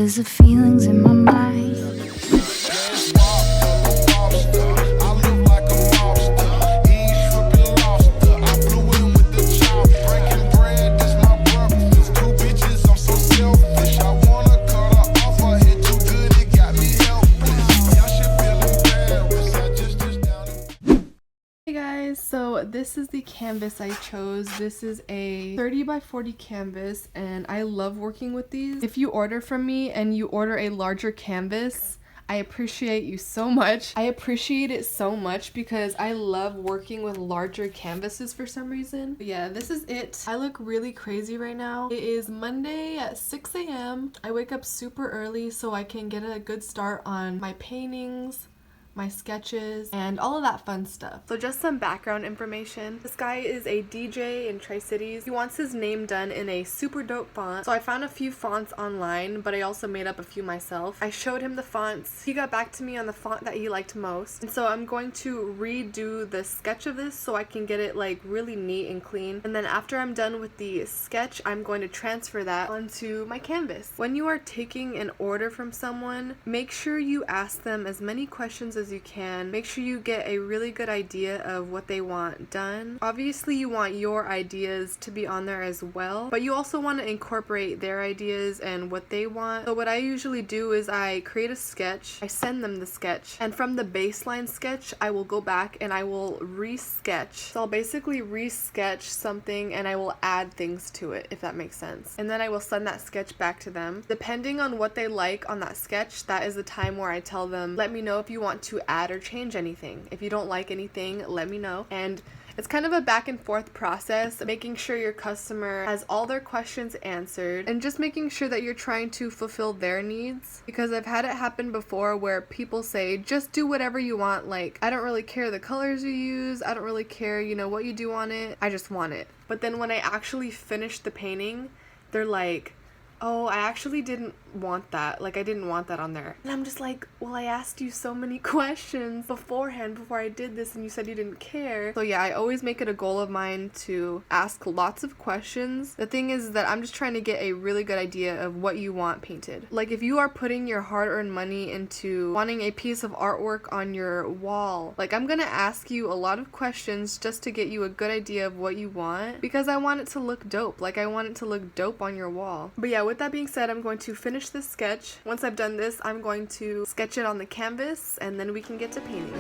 There's the feelings in my mind. So this is the canvas I chose. This is a 30 by 40 canvas and I love working with these. If you order from me and you order a larger canvas, I appreciate you so much. I appreciate it so much because I love working with larger canvases for some reason. But yeah, this is it. I look really crazy right now. It is Monday at 6 a.m. I wake up super early so I can get a good start on my paintings, my sketches, and all of that fun stuff. So just some background information. This guy is a DJ in Tri-Cities. He wants his name done in a super dope font. So I found a few fonts online, but I also made up a few myself. I showed him the fonts. He got back to me on the font that he liked most. And so I'm going to redo the sketch of this so I can get it like really neat and clean. And then after I'm done with the sketch, I'm going to transfer that onto my canvas. When you are taking an order from someone, make sure you ask them as many questions as you can. Make sure you get a really good idea of what they want done. Obviously you want your ideas to be on there as well, but you also want to incorporate their ideas and what they want. So what I usually do is I create a sketch, I send them the sketch, and from the baseline sketch I will go back and I will re-sketch. So I'll basically re-sketch something and I will add things to it, if that makes sense. And then I will send that sketch back to them. Depending on what they like on that sketch, that is the time where I tell them, let me know if you want to add or change anything. If you don't like anything, let me know. And it's kind of a back and forth process, making sure your customer has all their questions answered and just making sure that you're trying to fulfill their needs. Because I've had it happen before where people say, just do whatever you want. Like, I don't really care the colors you use. I don't really care, you know, what you do on it. I just want it. But then when I actually finish the painting, they're like, oh, I actually didn't want that. Like, I didn't want that on there. And I'm just like, well, I asked you so many questions beforehand before I did this and you said you didn't care. So yeah, I always make it a goal of mine to ask lots of questions. The thing is that I'm just trying to get a really good idea of what you want painted. Like, if you are putting your hard-earned money into wanting a piece of artwork on your wall, like, I'm gonna ask you a lot of questions just to get you a good idea of what you want, because I want it to look dope. Like, I want it to look dope on your wall. But yeah, with that being said, I'm going to finish this sketch. Once I've done this, I'm going to sketch it on the canvas and then we can get to painting.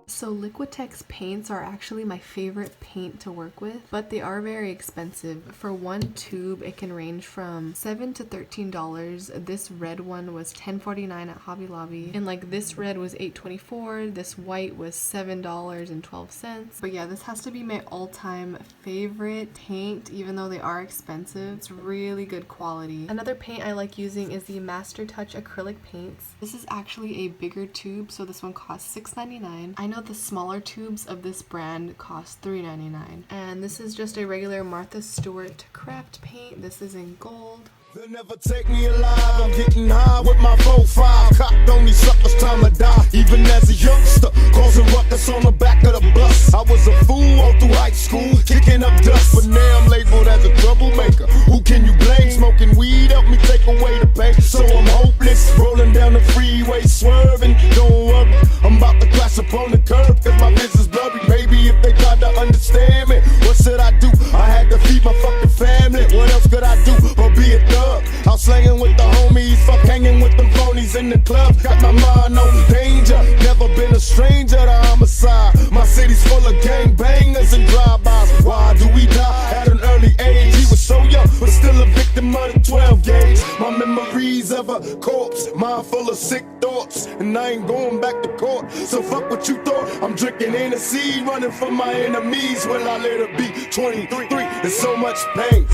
So Liquitex paints are actually my favorite paint to work with, but they are very expensive. For one tube, it can range from $7 to $13. This red one was $10.49 at Hobby Lobby, and like this red was $8.24. This white was $7.12. But yeah, this has to be my all-time favorite paint, even though they are expensive. It's really good quality. Another paint I like using is the Master Touch acrylic paints. This is actually a bigger tube, so this one costs $6.99. I know the smaller tubes of this brand cost $3.99. And this is just a regular Martha Stewart craft paint. This is in gold. They'll never take me alive. I'm getting high with my 4-5. Cocked on these suckers, time to die. Even as a youngster, causing ruckus on the back of the bus. I was a fool all through high school, kicking up dust. But now I'm labeled as a troublemaker. Who can you blame? Smoking weed helped me take away the pain. So I'm hopeless, rolling down the freeway, swerving. Don't worry, I'm about to crash upon the curb, cause my vision's blurry. Maybe if they tried to understand me, what should I do? I had to feed my fucking family. What else could I do but be a thug? Out slanging with the homies, fuck hanging with them phonies in the club. Got my mind on danger, never been a stranger to homicide. My city's full of gangbangers and drive-bys. Why do we die at an early age? He was so young, but still a victim of the 12 gauge. My memories of a corpse, mind full of sick thoughts, and I ain't going back to court. So fuck what you thought. I'm drinking Hennessy, running from my enemies. Will I let her be 23? There's so much pain.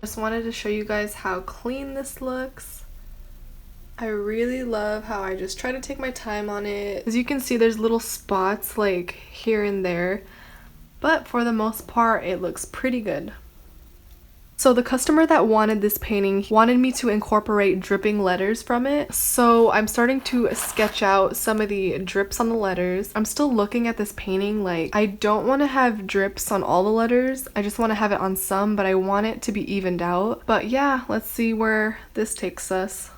Just wanted to show you guys how clean this looks. I really love how I just try to take my time on it. As you can see, there's little spots like here and there, but for the most part it looks pretty good. So the customer that wanted this painting wanted me to incorporate dripping letters from it. So I'm starting to sketch out some of the drips on the letters. I'm still looking at this painting, like I don't want to have drips on all the letters. I just want to have it on some, but I want it to be evened out. But yeah, let's see where this takes us.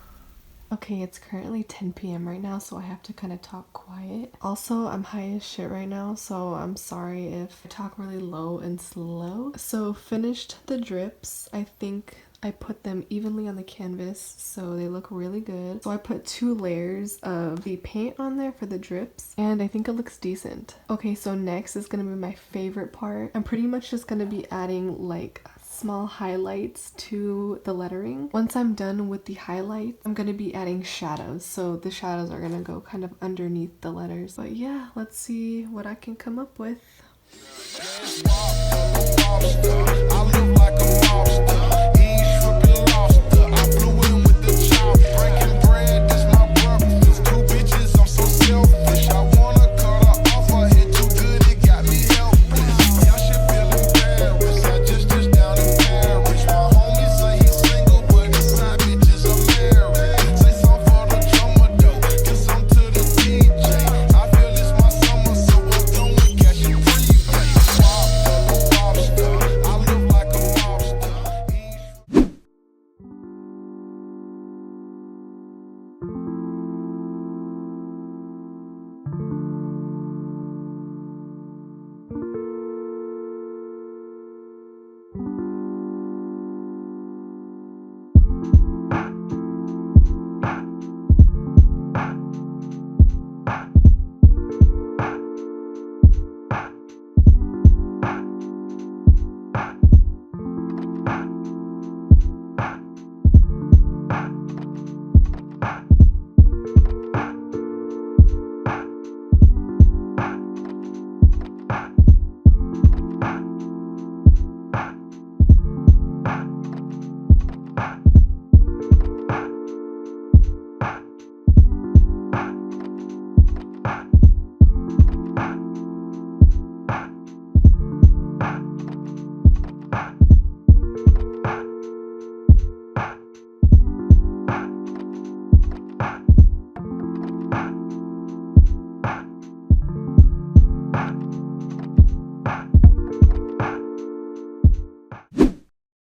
Okay, it's currently 10 p.m. right now, so I have to kind of talk quiet. Also, I'm high as shit right now, so I'm sorry if I talk really low and slow. So finished the drips. I think I put them evenly on the canvas, so they look really good. So I put 2 layers of the paint on there for the drips, and I think it looks decent. Okay, so next is gonna be my favorite part. I'm pretty much just gonna be adding like small highlights to the lettering. Once I'm done with the highlights, I'm gonna be adding shadows. So the shadows are gonna go kind of underneath the letters. But yeah, let's see what I can come up with.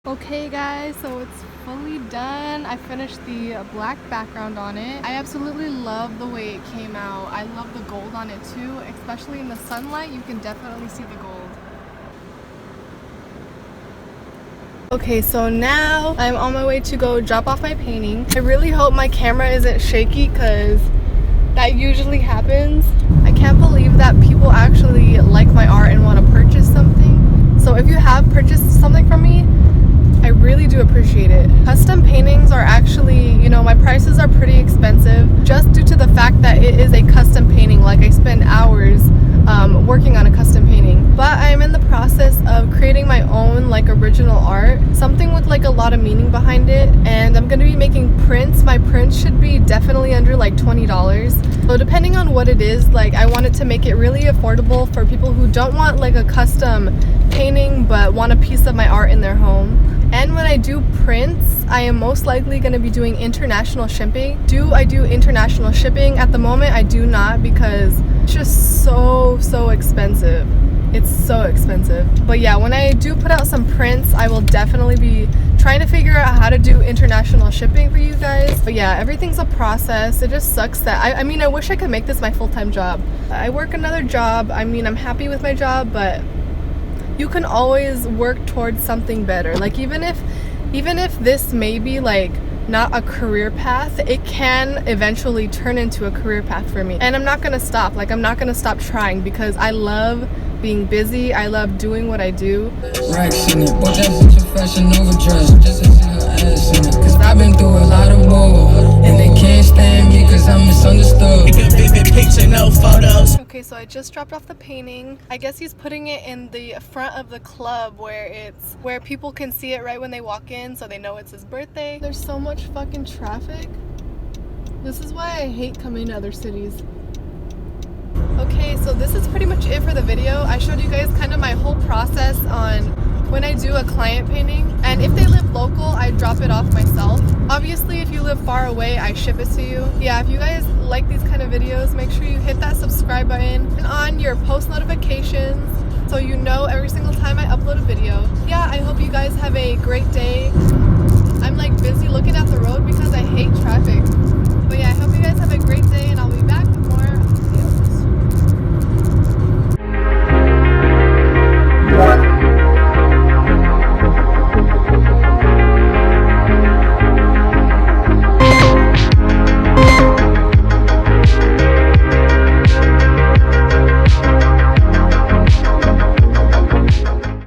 Okay guys, so it's fully done. I finished the black background on it. I absolutely love the way it came out. I love the gold on it too, especially in the sunlight. You can definitely see the gold. Okay, so now I'm on my way to go drop off my painting. I really hope my camera isn't shaky because that usually happens. I can't believe that people actually like my art and want to purchase something. So if you have purchased something from me, I really do appreciate it. Custom paintings are actually, you know, my prices are pretty expensive just due to the fact that it is a custom painting. Like I spend hours working on a custom painting, but I'm in the process of creating my own like original art, something with like a lot of meaning behind it, and I'm gonna be making prints. My prints should be definitely under like $20. So depending on what it is, like I wanted to make it really affordable for people who don't want like a custom painting but want a piece of my art in their home. And when I do prints, I am most likely going to be doing international shipping. Do I do international shipping? At the moment, I do not because it's just so expensive. It's so expensive. But yeah, when I do put out some prints, I will definitely be trying to figure out how to do international shipping for you guys. But yeah, everything's a process. It just sucks that I mean, I wish I could make this my full-time job. I work another job. I mean, I'm happy with my job, but you can always work towards something better. Like even if this may be like not a career path, it can eventually turn into a career path for me. And I'm not gonna stop. Like I'm not gonna stop trying because I love being busy. I love doing what I do. Racks in it, but that's such a fashion overdress. Just to see her ass in it. Cause I've been through a lot of more, and they can't stand me cause I'm misunderstood. Picture, no photos. Okay, so I just dropped off the painting. I guess he's putting it in the front of the club where people can see it right when they walk in, so they know it's his birthday. There's so much fucking traffic. This is why I hate coming to other cities. Okay, so this is pretty much it for the video. I showed you guys kind of my whole process on when I do a client painting. And if they live local, I drop it off myself. Obviously, if you live far away, I ship it to you. Yeah, if you guys like these kind of videos, make sure you hit that subscribe button and on your post notifications so you know every single time I upload a video. Yeah, I hope you guys have a great day. I'm like busy looking at the road because I hate traffic. But yeah, I hope you guys have a great day and I'll be back